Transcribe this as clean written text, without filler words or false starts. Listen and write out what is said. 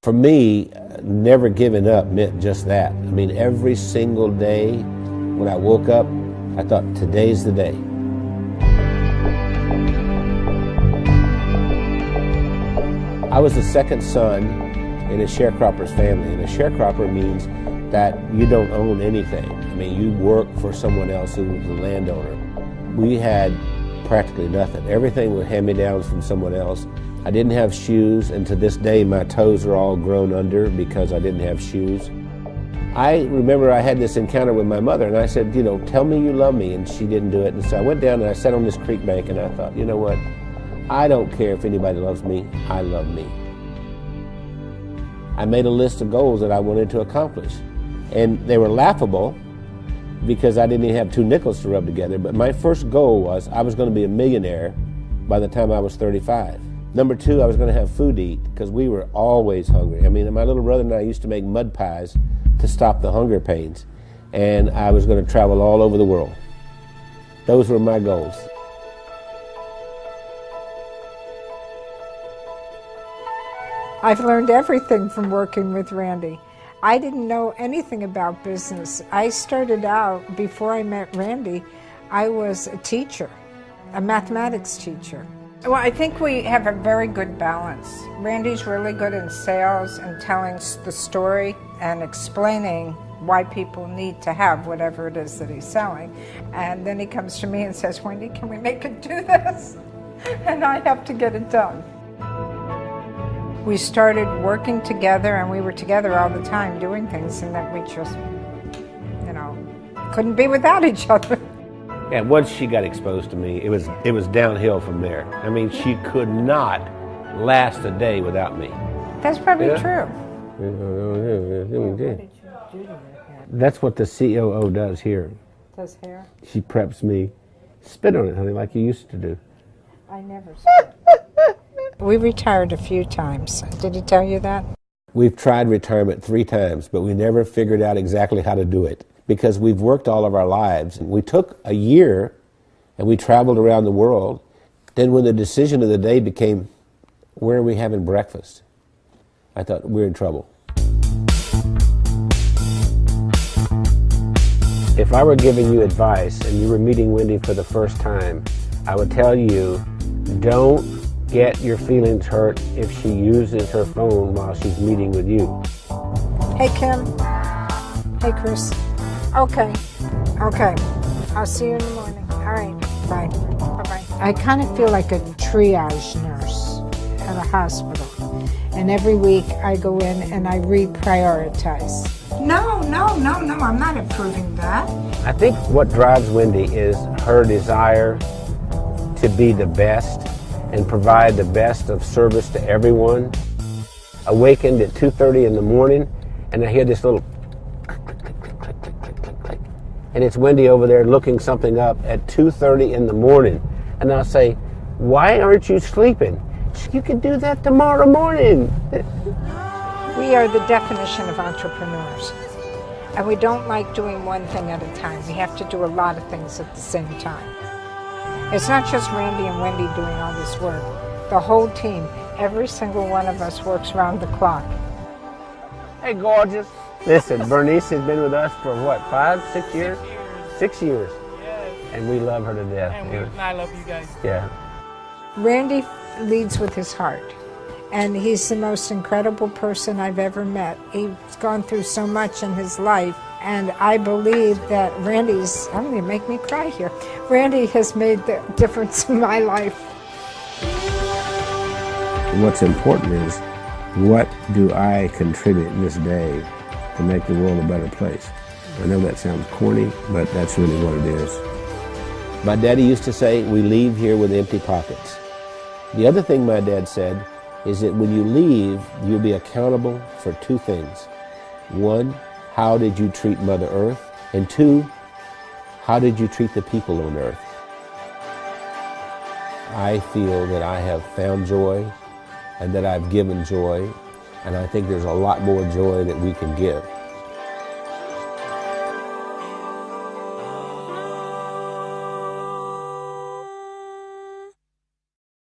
For me, never giving up meant just that. I mean, every single day when I woke up, I thought, today's the day. I was the second son in a sharecropper's family, and a sharecropper means that you don't own anything. I mean, you work for someone else who was the landowner. We had practically nothing. Everything was hand-me-downs from someone else. I didn't have shoes, and to this day my toes are all grown under because I didn't have shoes. I remember I had this encounter with my mother, and I said, you know, tell me you love me, and she didn't do it. And so I went down and I sat on this creek bank, and I thought, you know what, I don't care if anybody loves me, I love me. I made a list of goals that I wanted to accomplish, and they were laughable because I didn't even have 2 nickels to rub together, but my first goal was I was going to be a millionaire by the time I was 35. Number 2, I was going to have food to eat because we were always hungry. I mean, my little brother and I used to make mud pies to stop the hunger pains, and I was going to travel all over the world. Those were my goals. I've learned everything from working with Randy. I didn't know anything about business. I started out, before I met Randy, I was a teacher, a mathematics teacher. Well, I think we have a very good balance. Randy's really good in sales and telling the story and explaining why people need to have whatever it is that he's selling. And then he comes to me and says, Wendy, can we make it do this? And I have to get it done. We started working together, and we were together all the time doing things, and that we just, you know, couldn't be without each other. And once she got exposed to me, it was downhill from there. I mean, she could not last a day without me. That's probably true. That's what the COO does here. Does hair? She preps me. Spit on it, honey, like you used to do. I never spit. We retired a few times. Did he tell you that? We've tried retirement 3 times, but we never figured out exactly how to do it because we've worked all of our lives. We took a year and we traveled around the world. Then when the decision of the day became, where are we having breakfast? I thought, we're in trouble. If I were giving you advice and you were meeting Wendy for the first time, I would tell you, don't get your feelings hurt if she uses her phone while she's meeting with you. Hey, Kim. Hey, Chris. Okay. I'll see you in the morning. All right. Bye. Bye-bye. I kind of feel like a triage nurse at a hospital. And every week I go in and I reprioritize. No, I'm not approving that. I think what drives Wendy is her desire to be the best and provide the best of service to everyone. Awakened at 2:30 in the morning, and I hear this little click, click, click, click, click, click, click, click. And it's Wendy over there looking something up at 2:30 in the morning. And I'll say, why aren't you sleeping? You can do that tomorrow morning. We are the definition of entrepreneurs. And we don't like doing one thing at a time. We have to do a lot of things at the same time. It's not just Randy and Wendy doing all this work. The whole team, every single one of us works round the clock. Hey, gorgeous. Listen, Bernice has been with us for what, 5, 6 years? 6 years. Yes. And we love her to death. And I love you guys. Yeah. Randy leads with his heart. And he's the most incredible person I've ever met. He's gone through so much in his life. And I believe that Randy's, I'm going to make me cry here. Randy has made the difference in my life. And what's important is, what do I contribute in this day to make the world a better place? I know that sounds corny, but that's really what it is. My daddy used to say, we leave here with empty pockets. The other thing my dad said is that when you leave, you'll be accountable for 2 things. 1, how did you treat Mother Earth? And 2, how did you treat the people on Earth? I feel that I have found joy and that I've given joy, and I think there's a lot more joy that we can give.